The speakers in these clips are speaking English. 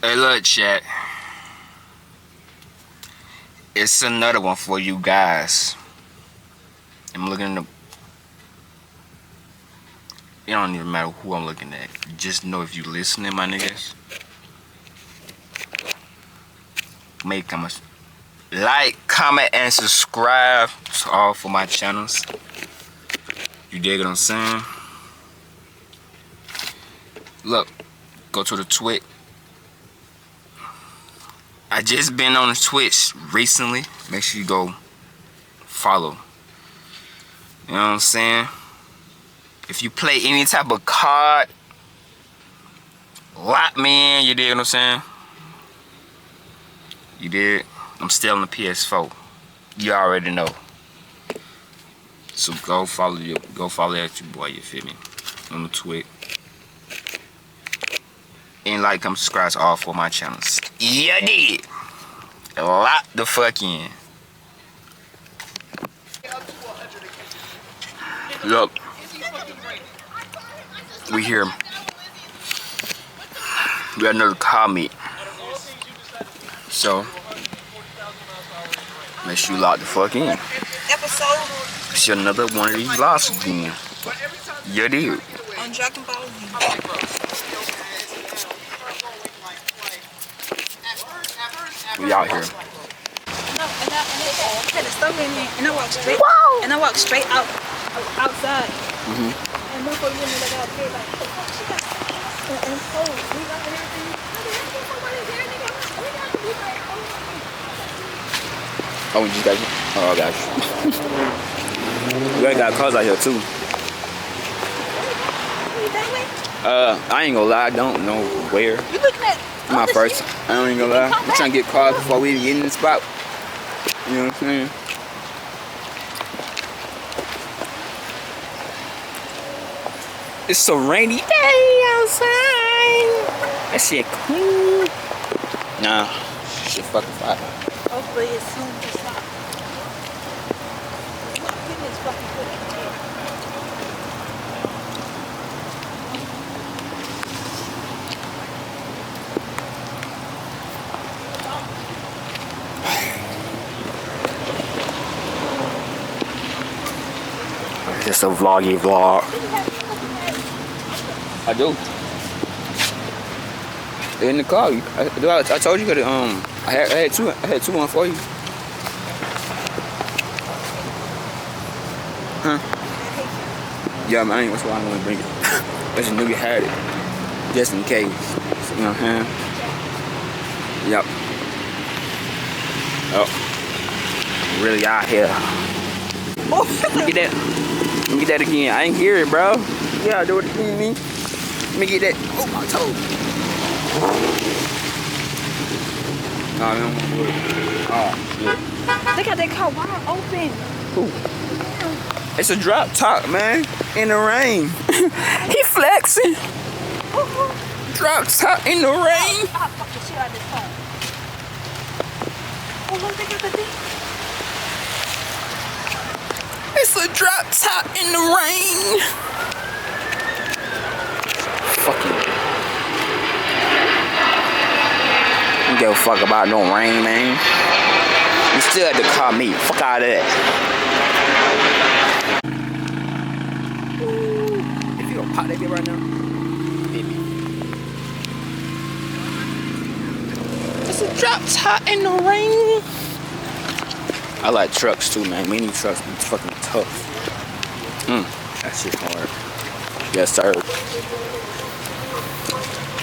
Hey, look, chat. It's another one for you guys. I'm looking in the... It don't even matter who I'm looking at. Just know if you listening, my niggas. Make comments. Like, comment, and subscribe to all for my channels. You dig what I'm saying? Look, go to the Twitch. I just been on the Twitch recently. Make sure you go follow. You know what I'm saying? If you play any type of card, lock me in. You dig what I'm saying? You did. I'm still on the PS4. You already know. So go follow at your boy. You feel me? On the Twitch. And like, comment, subscribe to all four of my channels. You did. Lock the fuck in. Look. We here. We got another comment. So make sure you lock the fuck in. It's another one of these vlogs again. You did. On Dragon Ball Z. We out here. No, and I walked straight. Wow. And I walked straight outside. Mm-hmm. And then for you, like, I was like, what the fuck she got? And so we got everything. Oh, we just got you. Oh, I got you. We ain't got cars out here too. I ain't gonna lie, I don't know where. You looking at My first. I don't even gonna lie. I'm trying to get cars before we even get in the spot. You know what I'm saying? It's a rainy day outside. That shit clean. Nah, shit fucking fire. hopefully it's soon to stop. My goodness, fucking good. Just a vloggy vlog. I do. In the car. I told you that I had two on for you. Huh? Yeah, man, that's why I want to bring it. I just knew you had it. Just in case. You know what I'm saying? Yep. Oh. Really out here. Look at that. Let me get that again. I ain't hear it, bro. Yeah, do it again, me. Let me get that. Oh, my toe. No, I don't want to do it. Oh, shit. Look at that car wide open. Ooh. It's a drop top, man. In the rain. He flexing. Drop top in the rain. I fucked the shit out of this car. Oh, look, they got the thing. It's a drop top in the rain. Fuck you. Don't give a fuck about no rain, man. You still had to call me. Fuck out of that. Ooh. If you don't pop that bit right now, hit me. It's a drop top in the rain. I like trucks too, man. Mini trucks be fucking tough. That shit hard. Yes, sir.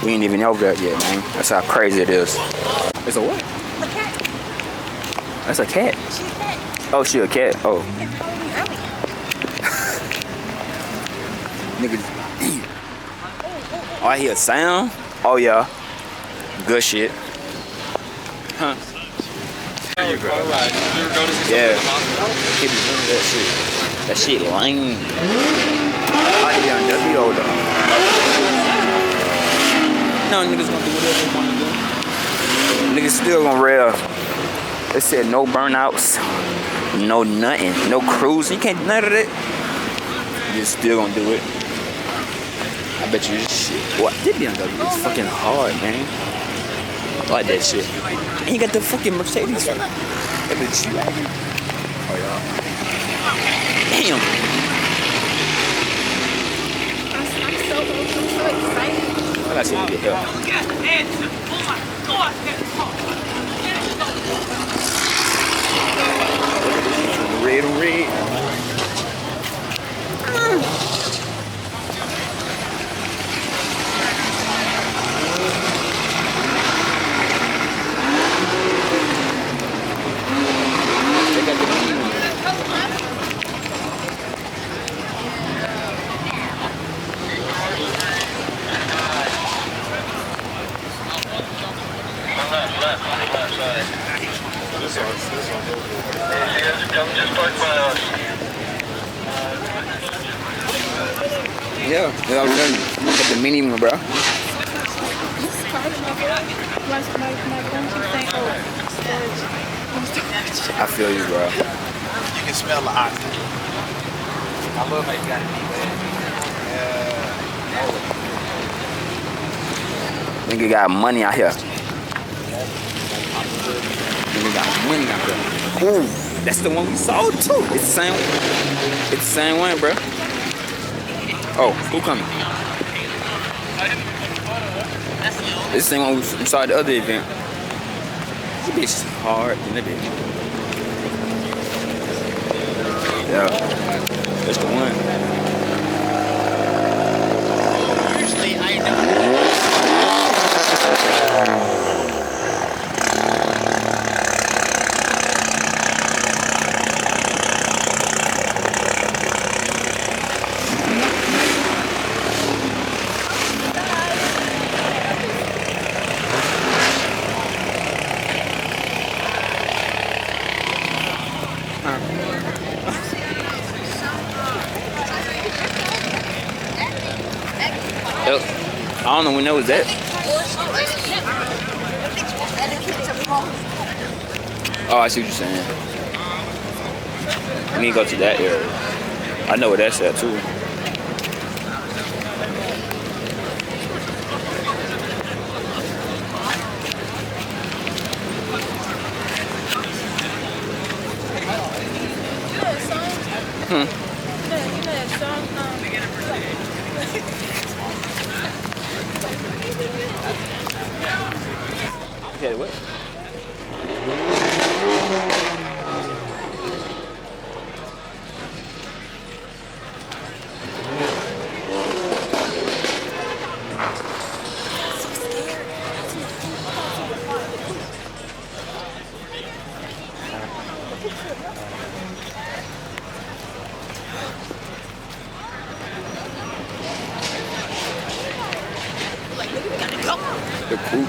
We ain't even over that yet, man. That's how crazy it is. It's a what? A cat. That's a cat. She's a cat. Oh, she a cat. Oh. You told me earlier. Nigga. Oh, I hear a sound? Oh, yeah. Good shit. Huh? Yeah. Keep doing that shit. That shit lame. I be on W though. No, niggas gonna do whatever they wanna do. Niggas still gonna rev. They said no burnouts, no nothing, no cruising. You can't do none of that. You still gonna do it. I bet you this shit. Boy, this BMW is fucking hard, man. I like that shit. And you got the fucking Mercedes. Got the G-Wagon. Oh, yeah. Damn. I'm so excited. I got shit to get here. Red and red. They got the yeah, I was telling you. Got the mini one, bro. This part of my phone, my phone keeps saying, oh, storage. I feel you, bro. You can smell the octane. I love how you got it. Nigga got money out here. Nigga got money out here. Ooh, that's the one we saw too. It's the same. It's the same one, bro. Oh, who coming? It's the same one we saw at the other event. This bitch is hard in the bitch. Yeah, that's the one. Usually I know. I don't know when that was at. Oh, I see what you're saying. We need to go to that area. I know where that's at too. Okay, what? They're cool.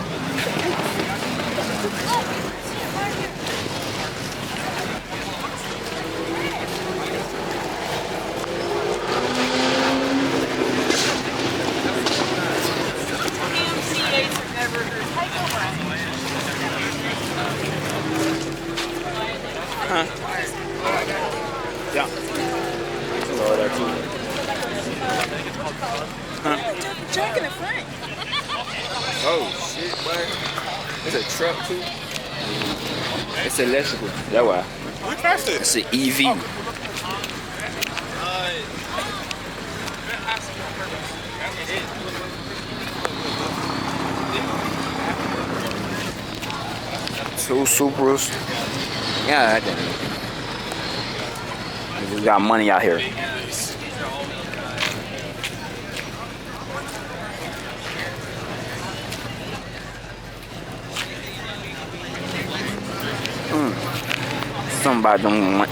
Huh? Yeah. Lower that too. Huh? Jerk in the front. Oh shit, boy. It's a truck too. It's electrical. That's why. It's an EV. Two Supras. Yeah, we got money out here. Something about them.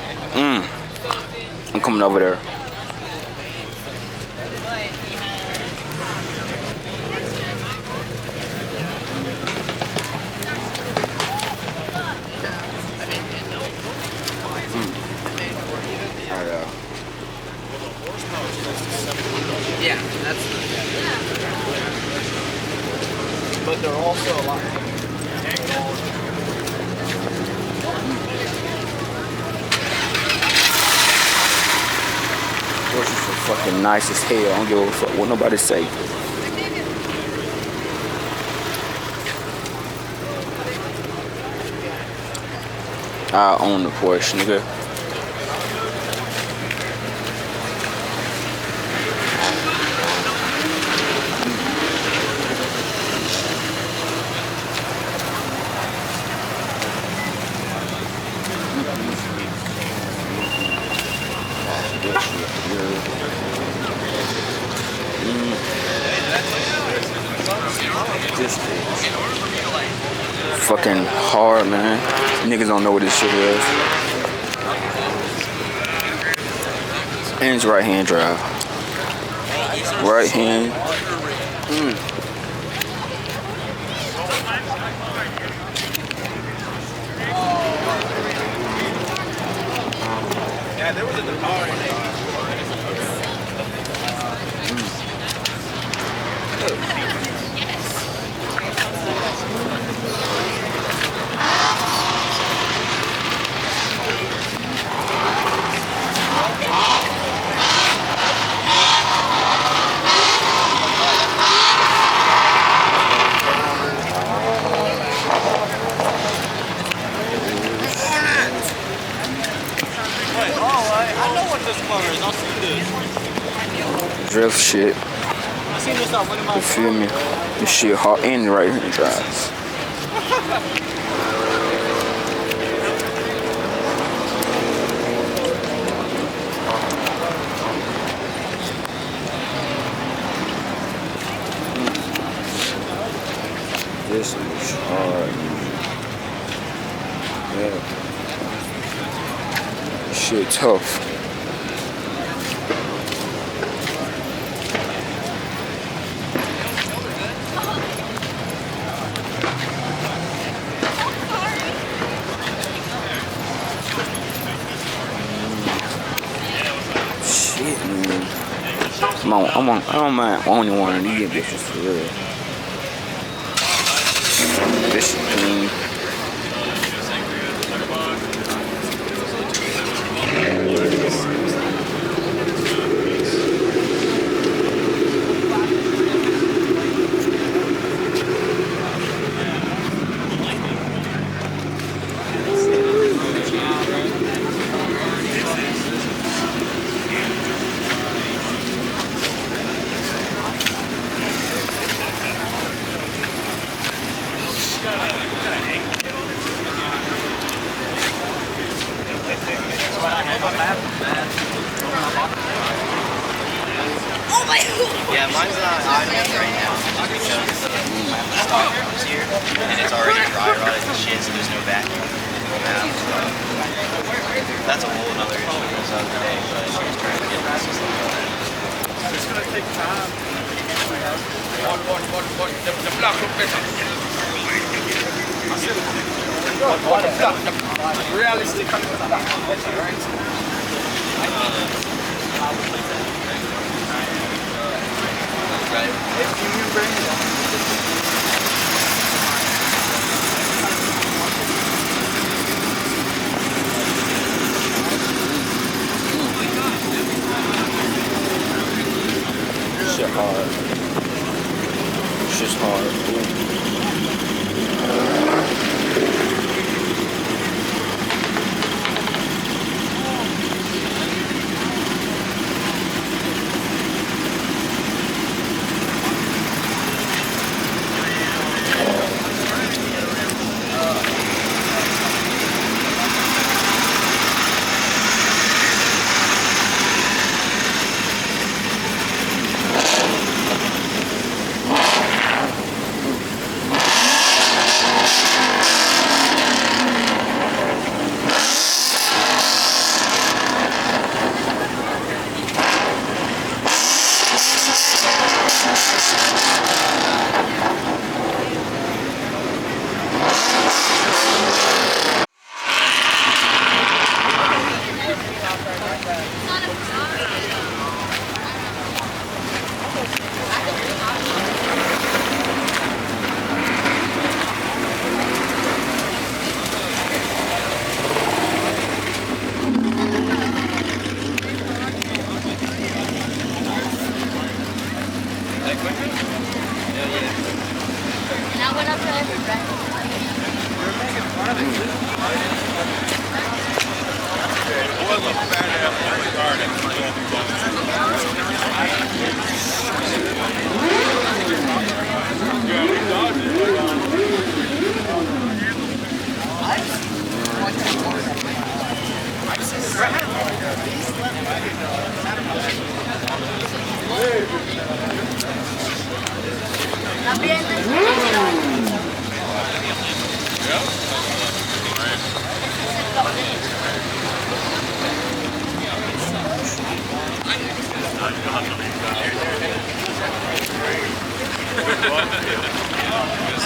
I'm coming over there. Yeah, that's. But they're also alive. Horses are fucking nice as hell. I don't give a fuck what nobody say. I own the Porsche, nigga. This is fucking hard, man. Niggas don't know what this shit is. And it's right hand drive. Right hand. Yeah, there was a car in there. I know what this color is. I'll see this. Drift shit. I seen this on one of my. You feel me? This shit hard and right hand drives. This is hard. Yeah. Shit tough. Shit, man. I don't mind owning one of these bitches for real. This shit clean. Yeah, mine's not on right now because the stock comes here and it's already dry rotted to shit, so there's no vacuum. That's a whole other issue as of today, but she was trying to get my system going. It's gonna take time. The block look better. Realistic. Shit hard. Shit's hard. And I went up to every breakfast. This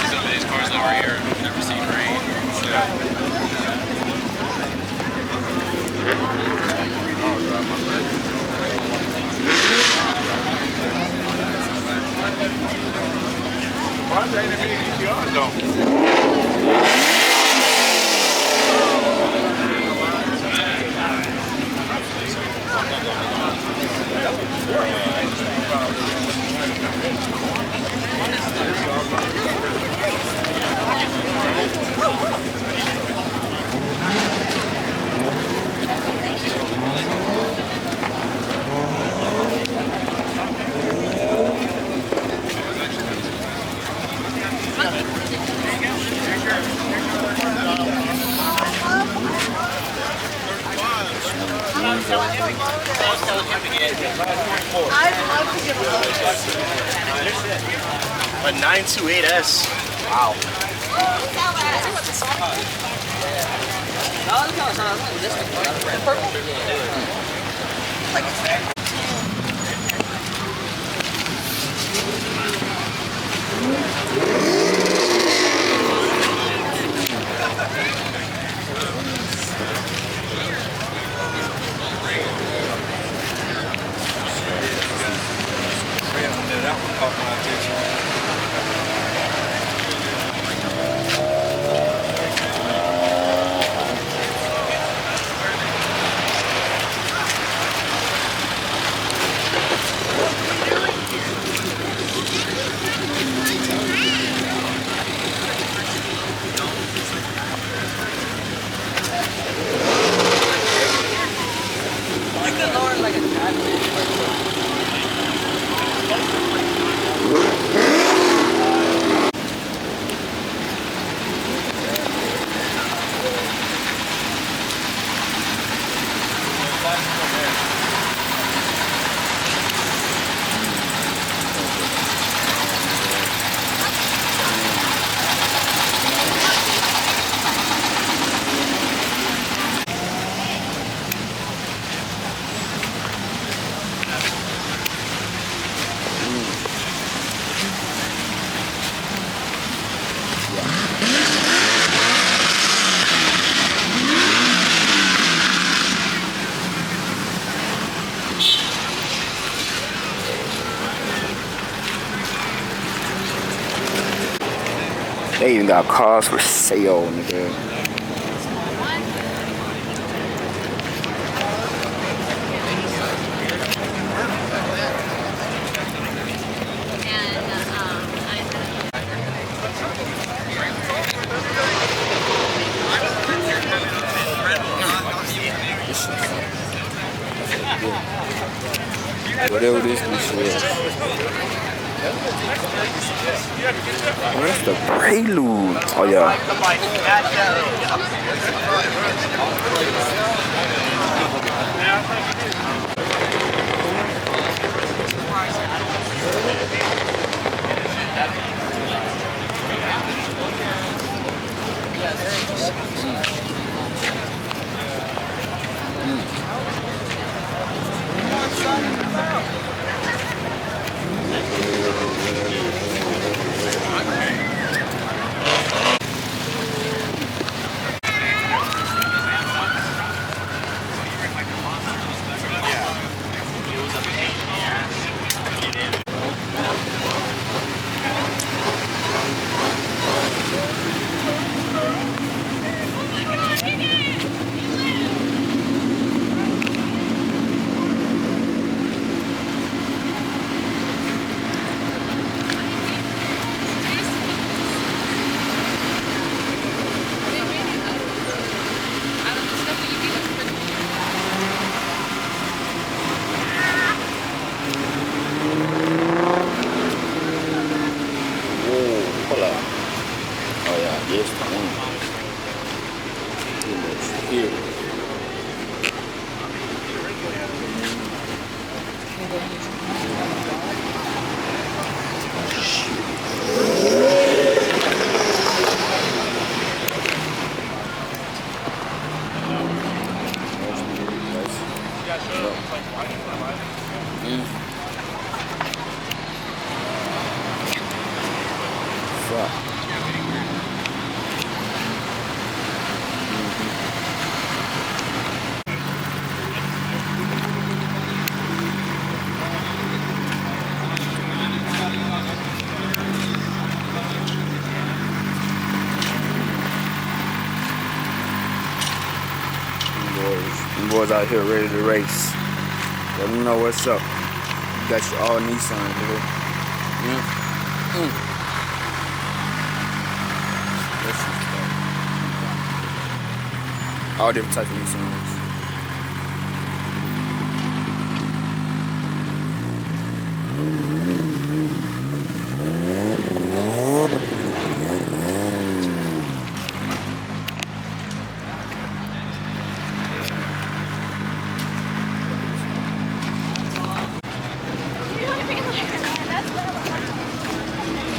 is some of these cars over here. I've never seen rain. A 928S. Wow. That one caught my attention. They even got cars for sale, nigga. Whatever this bitch is. Where's the prelude? Oh yeah. Yes, here. Fuck. Them boys out here ready to race. Let them know what's up. You got your all Nissan, nigga. Yeah. All different types of Nissans.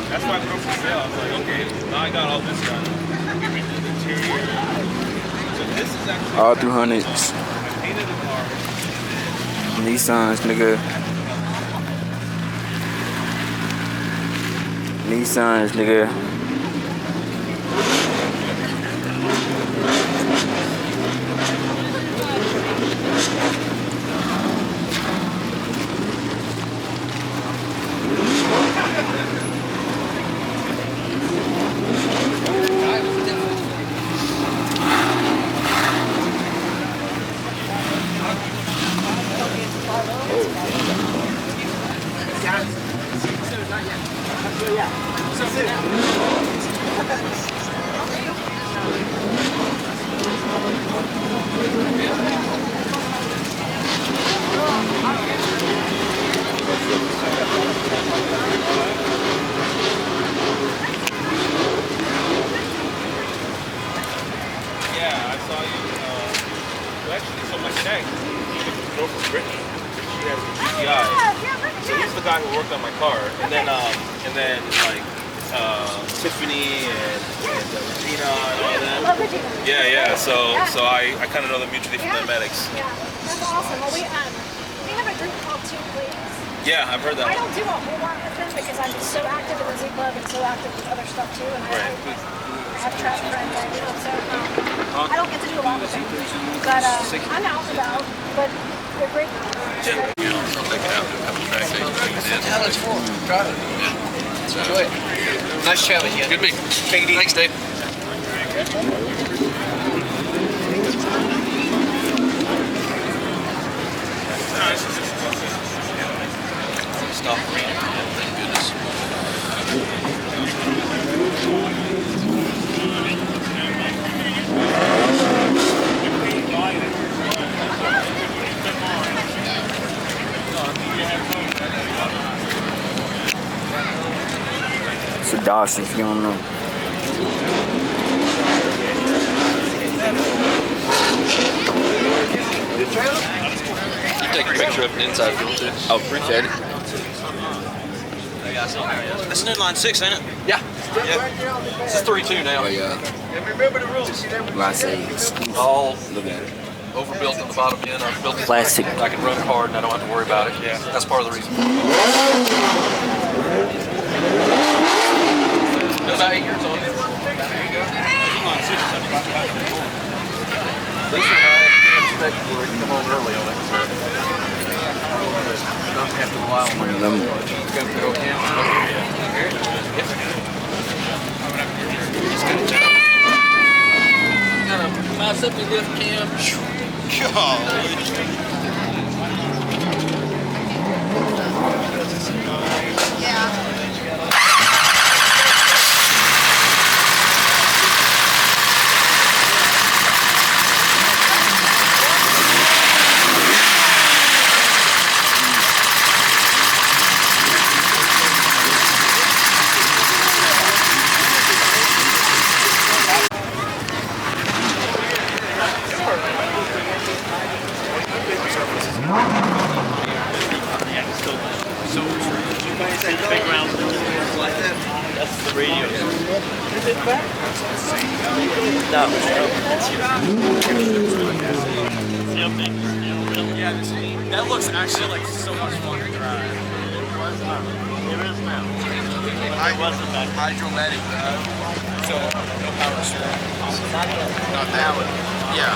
That's why I put them for sale. I was like, okay, now I got all this done. Interior. So this is actually All 300s. I painted the car. Nissans, nigga. Nissans, nigga. Yeah, I saw you. Well, actually, so my neck, you know, from Brittany, she has a GTI. So he's the guy who worked on my car, and then like Tiffany and Regina and all that. Love Regina. Yeah. So I kind of know them mutually from the medics. Yeah, that's awesome. Well, we have a group called Two Please. Yeah, I've heard that I one. don't do a whole lot with them because I'm so active in the Z Club and so active with other stuff too. And I have track friends, so I don't get to do a lot with them. But I'm out and about. But they're great. Yeah, that's cool. Drive it. Enjoy it. Nice chat with you. Good meeting. Take it easy. Thanks, Dave. Stop. Thank goodness. It's a Dawson, if you don't know. You take a picture of an inside view too. Oh, appreciate it. That's an inline 6, ain't it? Yeah. This is 3.2 now. Oh, yeah. Like I say, All look at it. overbuilt on the bottom end. I've built it. Plastic. I can run hard and I don't have to worry about it. Yeah. That's part of the reason. About 8 years old. Lisa and I expect where we come home early on it. Don't have to rely on my own. Go kind of bicycle lift cam. Yeah, that looks actually like so much fun to drive. It is now. Hydromatic. So no power steering. Not that one. Yeah.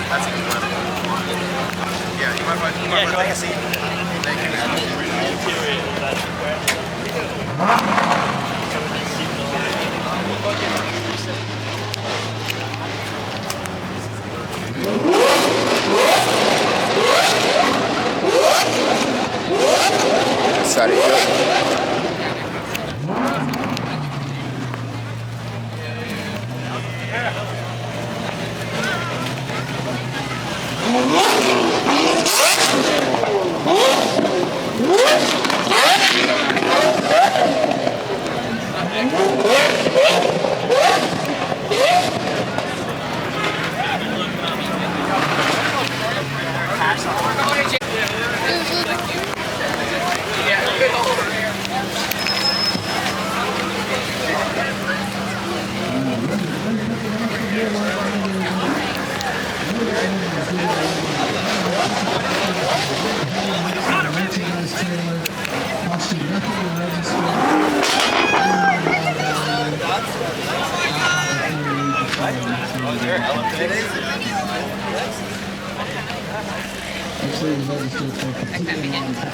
That's incredible. Yeah, you might find. Yeah, go ahead. Thank you. Sorry,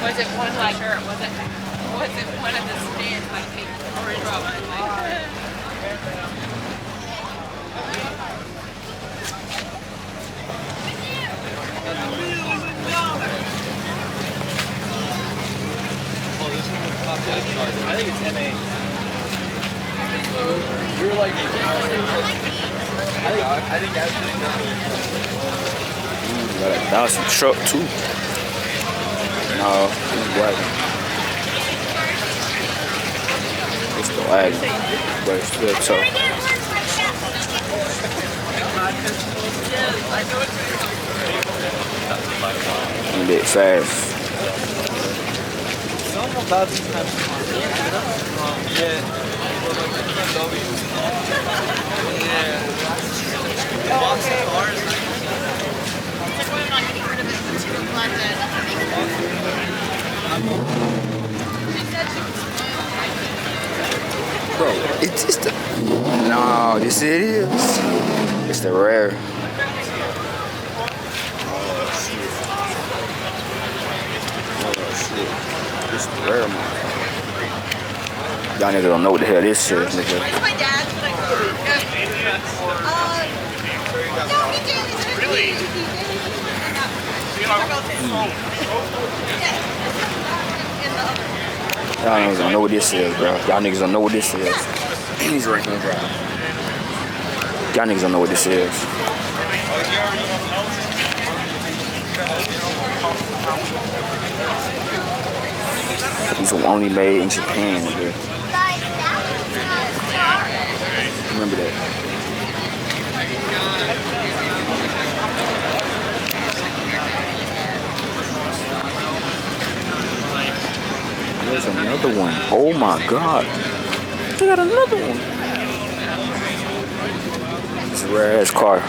Was it one like her? Was it one of the stands like the orange one? I think it's MA. You're like, I think that's that was some truck too. No, it's wagon. It's the wagon, but it's still tough. A bit fast. Bro, it's just the... No, this it is. It's the rare. It's the rare one. Y'all niggas don't know what the hell this is, nigga. It's my dad's, but I no, he did. Really? Y'all niggas don't know what this is, bro. Y'all niggas don't know what this is. He's right here, bro. Y'all niggas don't know what this is. These were only made in Japan, nigga. Remember that. There's another one. Oh my god. They got another one. It's a rare ass car.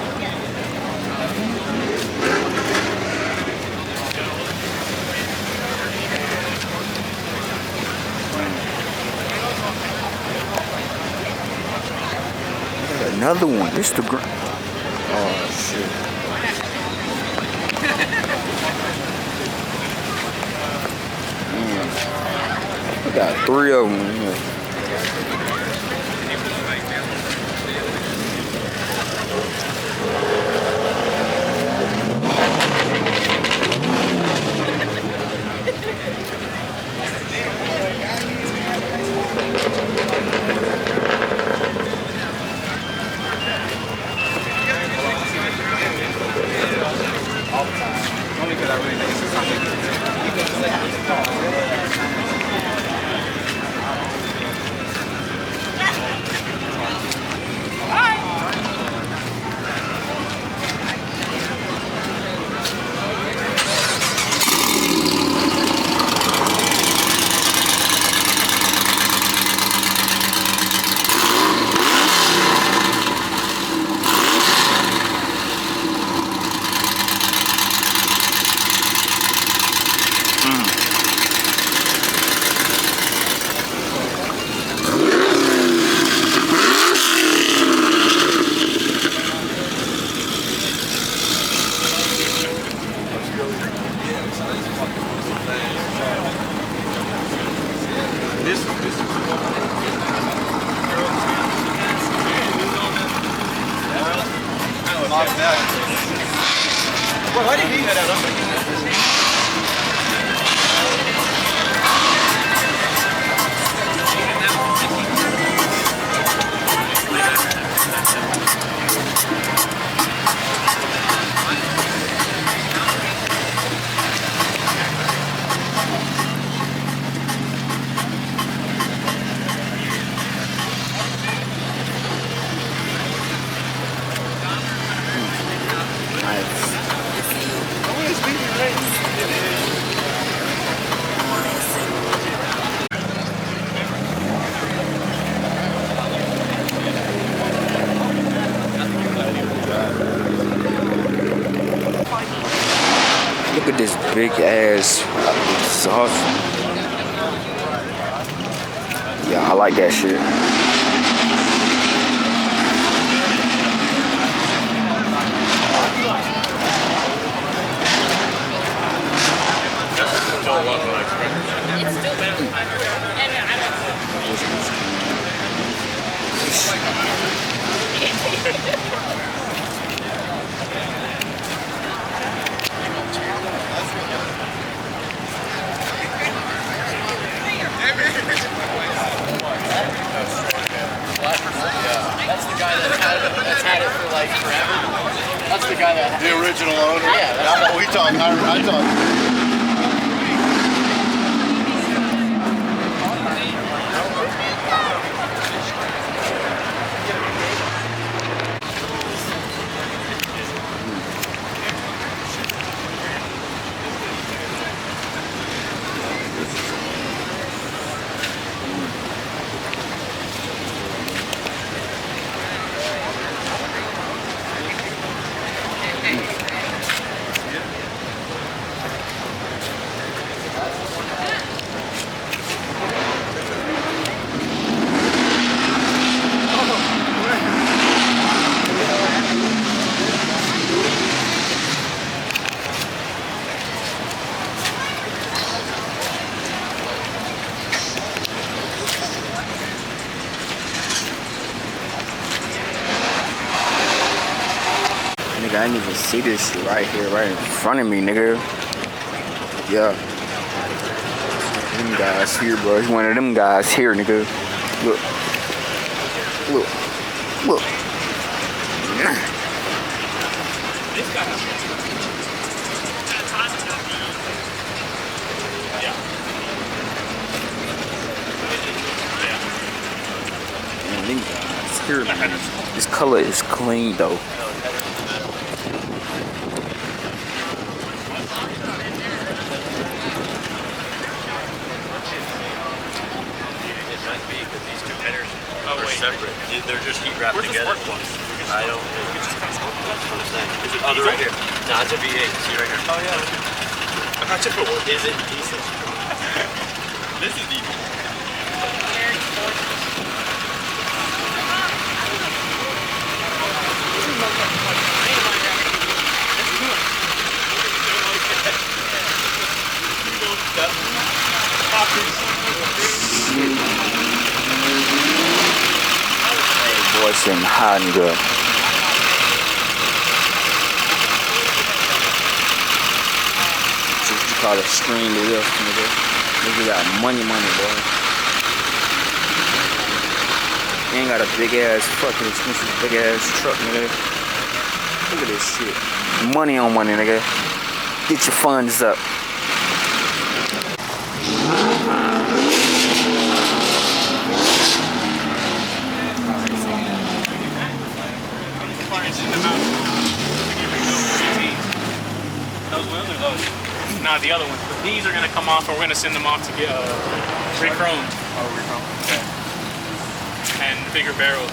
Another one. This the oh shit. I got 3 of them in here. only because I really think it's something. Well, why did he head out up there? Look at this big ass sauce. Yeah, I like that shit. It's still better than mine. And I That's the guy that's had it for like forever. That's the guy that The original owner? Yeah, that's We talk. I talk. Nigga, I didn't even see this shit right here, right in front of me, nigga. Yeah. Them guys here, bro. He's one of them guys here, nigga. Look. Look. Look. Man, them guys here, man. This color is clean, though. Separate. They're just heat wrapped together. I don't. Oh, they're right here. No, it's a V8. See right here. Oh yeah. I'm not sure what is it. Decent. This is decent. Boy, sitting high, nigga. What you call a string to lift, nigga. Nigga got money, boy. He ain't got a big ass, fucking expensive big ass truck, nigga. Look at this shit. Money on money, nigga. Get your funds up. Nah, the other ones. But these are gonna come off, and we're gonna send them off to get re-chromed. Oh, re-chrome. Okay. And bigger barrels.